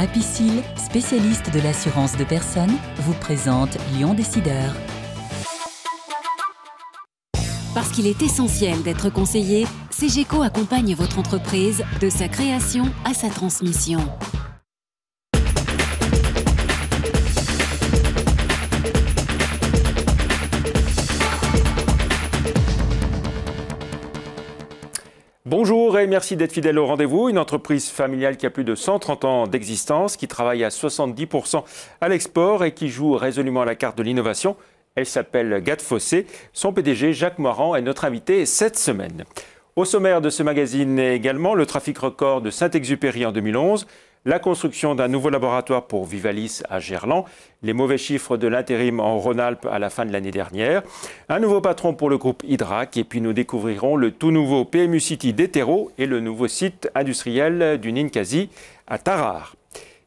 Apicil, spécialiste de l'assurance de personnes, vous présente Lyon Décideur. Parce qu'il est essentiel d'être conseillé, CGECO accompagne votre entreprise de sa création à sa transmission. Bonjour et merci d'être fidèle au rendez-vous. Une entreprise familiale qui a plus de 130 ans d'existence, qui travaille à 70% à l'export et qui joue résolument à la carte de l'innovation. Elle s'appelle Gatfossé. Son PDG, Jacques Moirand, est notre invité cette semaine. Au sommaire de ce magazine également, le trafic record de Saint-Exupéry en 2011, la construction d'un nouveau laboratoire pour Vivalis à Gerland, les mauvais chiffres de l'intérim en Rhône-Alpes à la fin de l'année dernière, un nouveau patron pour le groupe Hydrac et puis nous découvrirons le tout nouveau PMU City d'Hétéro et le nouveau site industriel du Ninkasi à Tarare.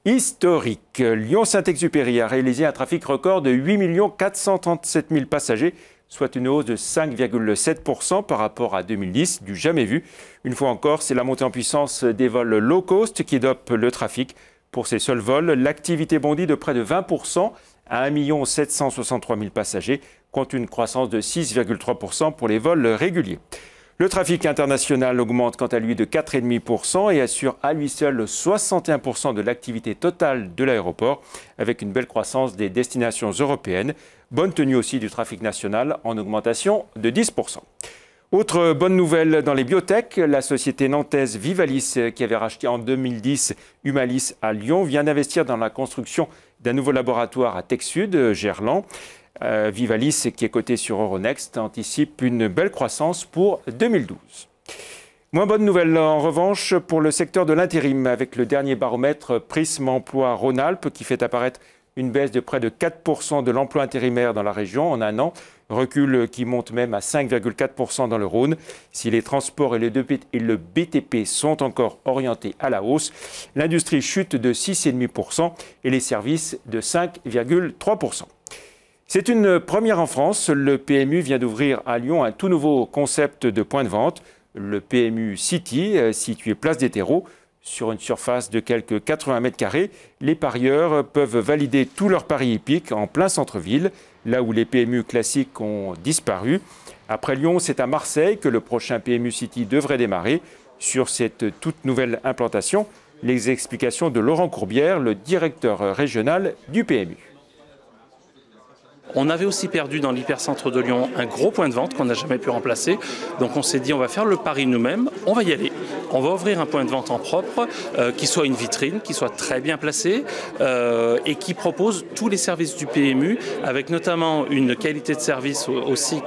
Historique, Lyon-Saint-Exupéry a réalisé un trafic record de 8 437 000 passagers, soit une hausse de 5,7% par rapport à 2010, du jamais vu. Une fois encore, c'est la montée en puissance des vols low cost qui dope le trafic. Pour ces seuls vols, l'activité bondit de près de 20% à 1 763 000 passagers, contre une croissance de 6,3% pour les vols réguliers. Le trafic international augmente quant à lui de 4,5% et assure à lui seul 61% de l'activité totale de l'aéroport, avec une belle croissance des destinations européennes. Bonne tenue aussi du trafic national en augmentation de 10%. Autre bonne nouvelle dans les biotech, la société nantaise Vivalis, qui avait racheté en 2010 Humalis à Lyon, vient d'investir dans la construction d'un nouveau laboratoire à Tech-Sud, Gerland. Vivalis, qui est coté sur Euronext, anticipe une belle croissance pour 2012. Moins bonne nouvelle en revanche pour le secteur de l'intérim, avec le dernier baromètre Prism Emploi Rhône-Alpes qui fait apparaître une baisse de près de 4% de l'emploi intérimaire dans la région en un an, recul qui monte même à 5,4% dans le Rhône. Si les transports et le BTP sont encore orientés à la hausse, l'industrie chute de 6,5% et les services de 5,3%. C'est une première en France. Le PMU vient d'ouvrir à Lyon un tout nouveau concept de point de vente, le PMU City, situé place d'Hétéro. Sur une surface de quelques 80 mètres carrés, les parieurs peuvent valider tous leurs paris hippiques en plein centre-ville, là où les PMU classiques ont disparu. Après Lyon, c'est à Marseille que le prochain PMU City devrait démarrer. Sur cette toute nouvelle implantation, les explications de Laurent Courbière, le directeur régional du PMU. On avait aussi perdu dans l'hypercentre de Lyon un gros point de vente qu'on n'a jamais pu remplacer. Donc on s'est dit on va faire le pari nous-mêmes, on va y aller. On va ouvrir un point de vente en propre, qui soit une vitrine, qui soit très bien placé et qui propose tous les services du PMU, avec notamment une qualité de service aussi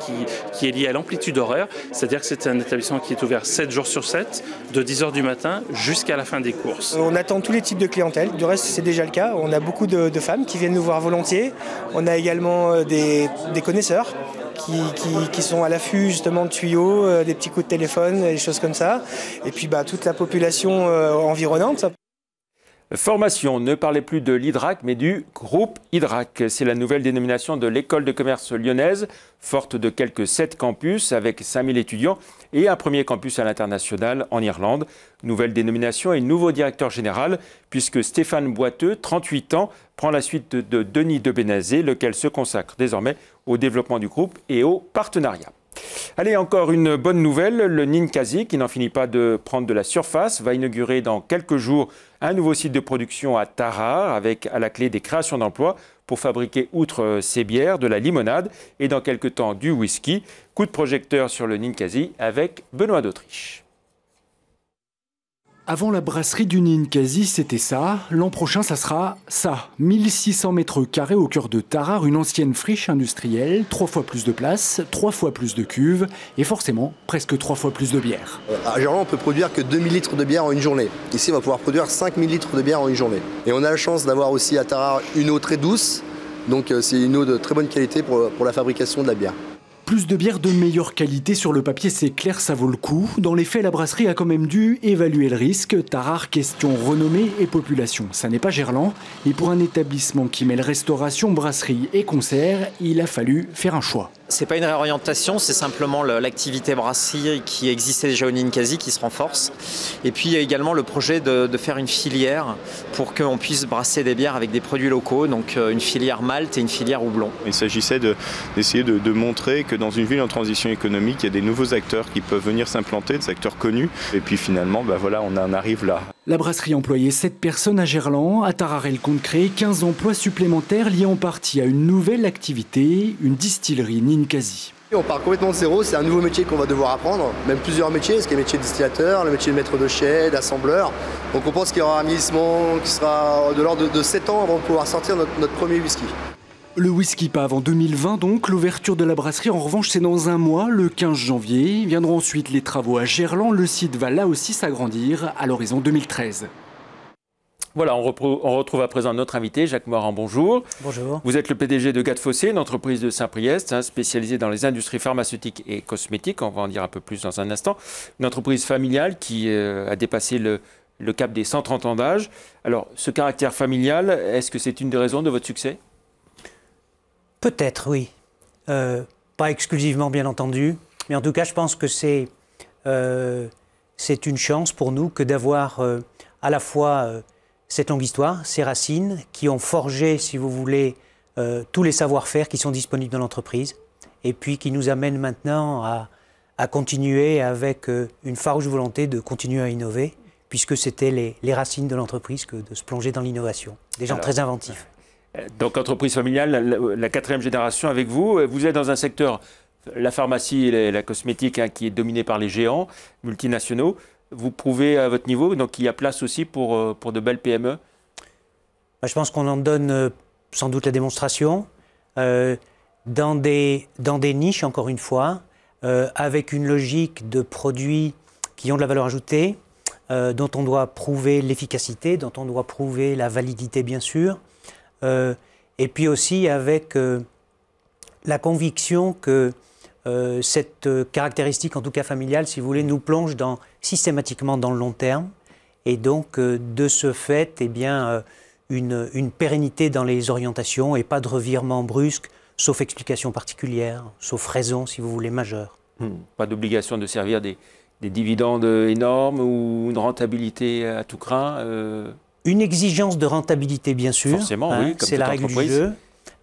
qui est liée à l'amplitude horaire. C'est-à-dire que c'est un établissement qui est ouvert 7 jours sur 7, de 10h du matin jusqu'à la fin des courses. On attend tous les types de clientèle, du reste c'est déjà le cas. On a beaucoup de femmes qui viennent nous voir volontiers. On a également des connaisseurs qui sont à l'affût justement de tuyaux, des petits coups de téléphone, des choses comme ça. Et puis toute la population environnante. Formation, ne parlez plus de l'Hydrac, mais du groupe Hydrac. C'est la nouvelle dénomination de l'école de commerce lyonnaise, forte de quelques 7 campus avec 5000 étudiants et un premier campus à l'international en Irlande. Nouvelle dénomination et nouveau directeur général, puisque Stéphane Boiteux, 38 ans, prend la suite de Denis Debenazé, lequel se consacre désormais au développement du groupe et au partenariat. Allez, encore une bonne nouvelle, le Ninkasi, qui n'en finit pas de prendre de la surface, va inaugurer dans quelques jours un nouveau site de production à Tarare, avec à la clé des créations d'emplois pour fabriquer, outre ses bières, de la limonade et dans quelques temps du whisky. Coup de projecteur sur le Ninkasi avec Benoît d'Autriche. Avant la brasserie du Ninkasi, c'était ça. L'an prochain, ça sera ça. 1600 mètres carrés au cœur de Tarare, une ancienne friche industrielle, 3 fois plus de place, 3 fois plus de cuves et forcément presque 3 fois plus de bière. À Gerland, on peut produire que 2000 litres de bière en une journée. Ici, on va pouvoir produire 5000 litres de bière en une journée. Et on a la chance d'avoir aussi à Tarare une eau très douce. Donc c'est une eau de très bonne qualité pour la fabrication de la bière. Plus de bière de meilleure qualité sur le papier, c'est clair, ça vaut le coup. Dans les faits, la brasserie a quand même dû évaluer le risque. Tarare, question renommée et population. Ça n'est pas Gerland. Et pour un établissement qui mêle restauration, brasserie et concert, il a fallu faire un choix. C'est pas une réorientation, c'est simplement l'activité brasserie qui existait déjà au Ninkasi qui se renforce. Et puis il y a également le projet de faire une filière pour qu'on puisse brasser des bières avec des produits locaux, donc une filière malt et une filière houblon. Il s'agissait d'essayer de montrer que dans une ville en transition économique, il y a des nouveaux acteurs qui peuvent venir s'implanter, des acteurs connus. Et puis finalement, voilà, on en arrive là. La brasserie employait 7 personnes à Gerland. À Tarare, elle compte créer 15 emplois supplémentaires liés en partie à une nouvelle activité, une distillerie Ninkasi. On part complètement de zéro, c'est un nouveau métier qu'on va devoir apprendre, même plusieurs métiers, ce qui est le métier de distillateur, le métier de maître de chai, d'assembleur. Donc on pense qu'il y aura un vieillissement qui sera de l'ordre de 7 ans avant de pouvoir sortir notre premier whisky. Le whisky pas avant 2020 donc, l'ouverture de la brasserie en revanche c'est dans un mois, le 15 janvier. Viendront ensuite les travaux à Gerland, le site va là aussi s'agrandir à l'horizon 2013. Voilà, on retrouve à présent notre invité, Jacques Morand, bonjour. Bonjour. Vous êtes le PDG de Gattefossé, une entreprise de Saint-Priest, spécialisée dans les industries pharmaceutiques et cosmétiques, on va en dire un peu plus dans un instant. Une entreprise familiale qui a dépassé le cap des 130 ans d'âge. Alors, ce caractère familial, est-ce que c'est une des raisons de votre succès ? Peut-être, oui. Pas exclusivement, bien entendu. Mais en tout cas, je pense que c'est une chance pour nous que d'avoir à la fois cette longue histoire, ces racines qui ont forgé, si vous voulez, tous les savoir-faire qui sont disponibles dans l'entreprise et puis qui nous amènent maintenant à continuer avec une farouche volonté de continuer à innover puisque c'était les racines de l'entreprise que de se plonger dans l'innovation. Des gens très inventifs. Donc, entreprise familiale, la 4e génération avec vous. Vous êtes dans un secteur, la pharmacie et la cosmétique, qui est dominé par les géants multinationaux. Vous prouvez à votre niveau, donc il y a place aussi pour de belles PME. Je pense qu'on en donne sans doute la démonstration. Dans des niches, encore une fois, avec une logique de produits qui ont de la valeur ajoutée, dont on doit prouver l'efficacité, dont on doit prouver la validité, bien sûr. Et puis aussi avec la conviction que cette caractéristique, en tout cas familiale, si vous voulez, nous plonge systématiquement dans le long terme. Et donc, de ce fait, eh bien, une pérennité dans les orientations et pas de revirement brusque, sauf explication particulière, sauf raison, si vous voulez, majeure. Pas d'obligation de servir des dividendes énormes ou une rentabilité à tout craint Une exigence de rentabilité, bien sûr. Forcément, oui, comme c'est la règle du jeu.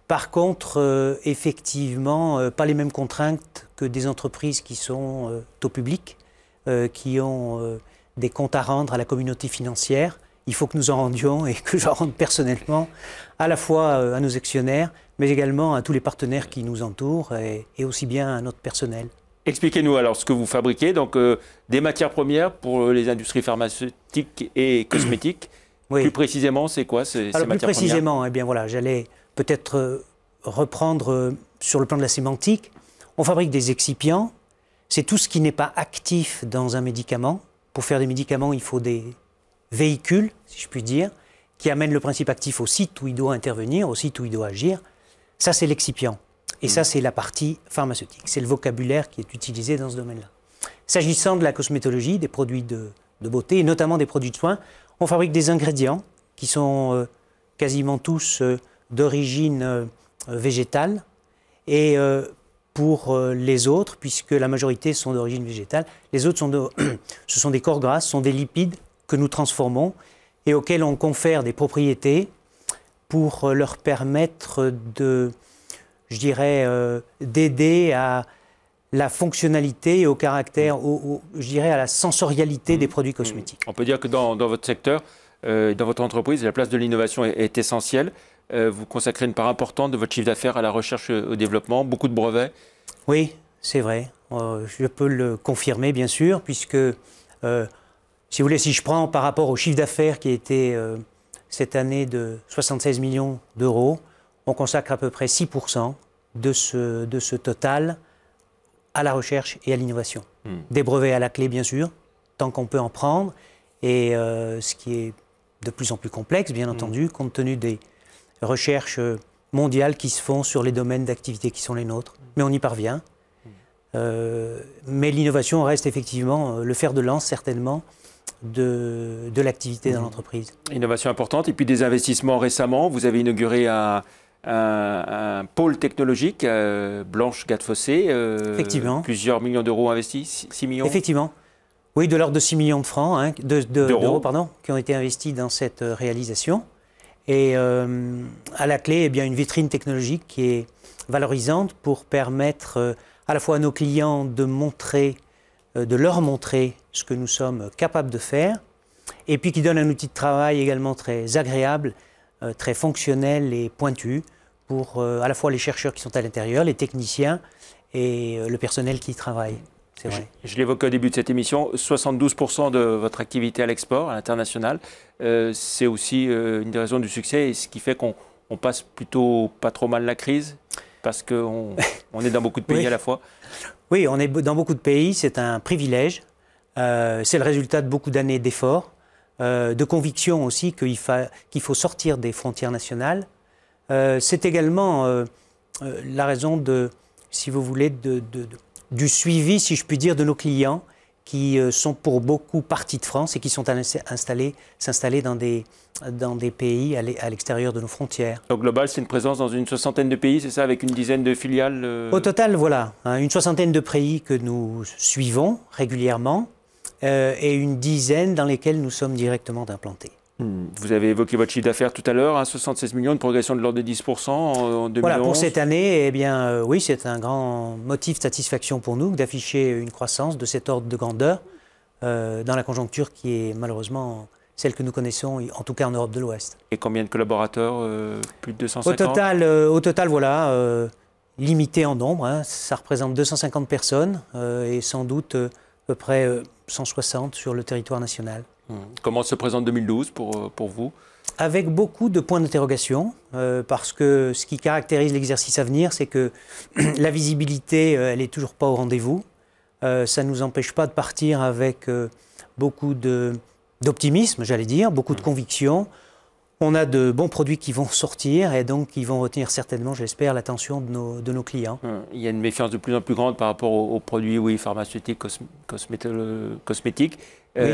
Par contre, effectivement, pas les mêmes contraintes que des entreprises qui sont au public, qui ont des comptes à rendre à la communauté financière. Il faut que nous en rendions et que j'en rende personnellement, à la fois à nos actionnaires, mais également à tous les partenaires qui nous entourent et aussi bien à notre personnel. Expliquez-nous alors ce que vous fabriquez, donc des matières premières pour les industries pharmaceutiques et cosmétiques. Oui. Plus précisément, c'est quoi ces matières premières ? Plus précisément, eh bien voilà, j'allais peut-être reprendre sur le plan de la sémantique. On fabrique des excipients. C'est tout ce qui n'est pas actif dans un médicament. Pour faire des médicaments, il faut des véhicules, si je puis dire, qui amènent le principe actif au site où il doit intervenir, au site où il doit agir. Ça, c'est l'excipient. Et ça, c'est la partie pharmaceutique. C'est le vocabulaire qui est utilisé dans ce domaine-là. S'agissant de la cosmétologie, des produits de beauté, et notamment des produits de soins, on fabrique des ingrédients qui sont quasiment tous d'origine végétale. Et pour les autres, puisque la majorité sont d'origine végétale, les autres ce sont des corps gras, ce sont des lipides que nous transformons et auxquels on confère des propriétés pour leur permettre je dirais, d'aider à la fonctionnalité et au caractère, je dirais, à la sensorialité des produits cosmétiques. On peut dire que dans votre secteur, dans votre entreprise, la place de l'innovation est essentielle. Vous consacrez une part importante de votre chiffre d'affaires à la recherche et au développement, beaucoup de brevets. Oui, c'est vrai. Je peux le confirmer, bien sûr, puisque, si vous voulez, si je prends par rapport au chiffre d'affaires qui a été cette année de 76 millions d'euros, on consacre à peu près 6% de ce total à la recherche et à l'innovation. Des brevets à la clé, bien sûr, tant qu'on peut en prendre, et ce qui est de plus en plus complexe, bien entendu, compte tenu des recherches mondiales qui se font sur les domaines d'activité qui sont les nôtres. Mais on y parvient. Mais l'innovation reste effectivement le fer de lance, certainement, de l'activité dans l'entreprise. Innovation importante. Et puis des investissements récemment. Vous avez inauguré un un pôle technologique, Blanche Gattefossé, effectivement. Plusieurs millions d'euros investis, 6 millions. Effectivement. Oui, de l'ordre de 6 millions de francs, hein, d'euros, pardon, qui ont été investis dans cette réalisation. Et à la clé, eh bien, une vitrine technologique qui est valorisante pour permettre à la fois à nos clients de leur montrer ce que nous sommes capables de faire, et puis qui donne un outil de travail également très agréable, très fonctionnel et pointu pour à la fois les chercheurs qui sont à l'intérieur, les techniciens et le personnel qui y travaille. C'est vrai. Je l'évoquais au début de cette émission, 72% de votre activité à l'export, à l'international, c'est aussi une des raisons du succès et ce qui fait qu'on passe plutôt pas trop mal la crise, parce qu'on est dans beaucoup de pays oui. à la fois. Oui, on est dans beaucoup de pays, c'est un privilège, c'est le résultat de beaucoup d'années d'efforts, de conviction aussi qu'il faut sortir des frontières nationales. C'est également la raison de, si vous voulez, du suivi, si je puis dire, de nos clients qui sont pour beaucoup partis de France et qui sont s'installer dans des pays à l'extérieur de nos frontières. Au global, c'est une présence dans une soixantaine de pays, c'est ça, avec une dizaine de filiales Au total, voilà, hein, une soixantaine de pays que nous suivons régulièrement et une dizaine dans lesquels nous sommes directement implantés. Vous avez évoqué votre chiffre d'affaires tout à l'heure, hein, 76 millions, de progression de l'ordre de 10% en 2011. Voilà, pour cette année, eh bien, oui, c'est un grand motif de satisfaction pour nous d'afficher une croissance de cet ordre de grandeur dans la conjoncture qui est malheureusement celle que nous connaissons, en tout cas en Europe de l'Ouest. Et combien de collaborateurs Plus de 250 ? Au total voilà, limité en nombre, hein, ça représente 250 personnes et sans doute à peu près 160 sur le territoire national. Comment se présente 2012 pour vous ? Avec beaucoup de points d'interrogation, parce que ce qui caractérise l'exercice à venir, c'est que la visibilité, elle n'est toujours pas au rendez-vous. Ça ne nous empêche pas de partir avec beaucoup d'optimisme, j'allais dire, beaucoup de conviction. On a de bons produits qui vont sortir et donc qui vont retenir certainement, j'espère, l'attention de nos clients. Il y a une méfiance de plus en plus grande par rapport aux produits pharmaceutiques, cosmétiques. Oui.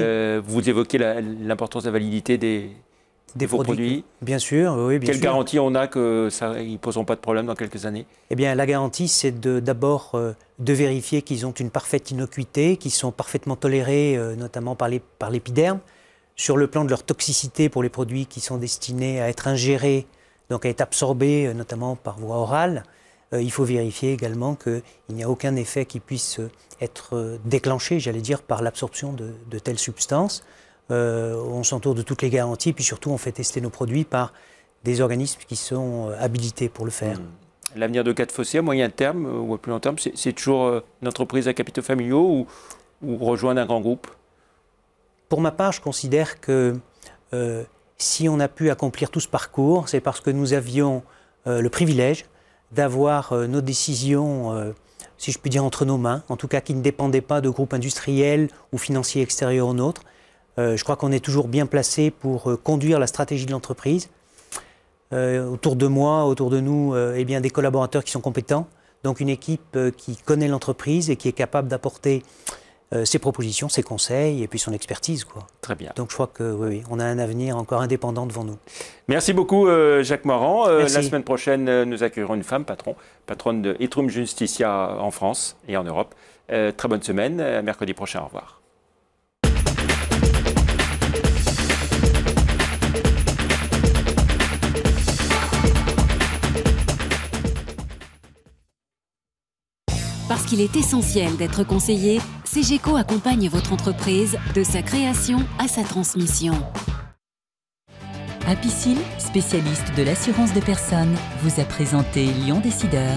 Vous évoquez l'importance de la validité des vos produits. Bien sûr, oui, bien sûr. Quelle garantie on a qu'ils ne poseront pas de problème dans quelques années ? Eh bien, la garantie, c'est d'abord de vérifier qu'ils ont une parfaite innocuité, qu'ils sont parfaitement tolérés, notamment par l'épiderme. Sur le plan de leur toxicité pour les produits qui sont destinés à être ingérés, donc à être absorbés, notamment par voie orale, il faut vérifier également qu'il n'y a aucun effet qui puisse être déclenché, j'allais dire, par l'absorption de telles substances. On s'entoure de toutes les garanties, puis surtout on fait tester nos produits par des organismes qui sont habilités pour le faire. L'avenir de Gattefossé à moyen terme ou à plus long terme, c'est toujours une entreprise à capitaux familiaux ou rejoindre un grand groupe ? Pour ma part, je considère que si on a pu accomplir tout ce parcours, c'est parce que nous avions le privilège d'avoir nos décisions, si je puis dire, entre nos mains, en tout cas qui ne dépendaient pas de groupes industriels ou financiers extérieurs aux nôtres. Je crois qu'on est toujours bien placé pour conduire la stratégie de l'entreprise. Autour de moi, autour de nous, eh bien, des collaborateurs qui sont compétents, donc une équipe qui connaît l'entreprise et qui est capable d'apporter ses propositions, ses conseils et puis son expertise, quoi. Très bien. Donc je crois que oui, on a un avenir encore indépendant devant nous. Merci beaucoup Jacques Moirand. La semaine prochaine, nous accueillerons une femme patronne de Itrum Justitia en France et en Europe. Très bonne semaine, à mercredi prochain, au revoir. Parce qu'il est essentiel d'être conseillé, CGECO accompagne votre entreprise de sa création à sa transmission. Apicil, spécialiste de l'assurance de personnes, vous a présenté Lyon Décideur.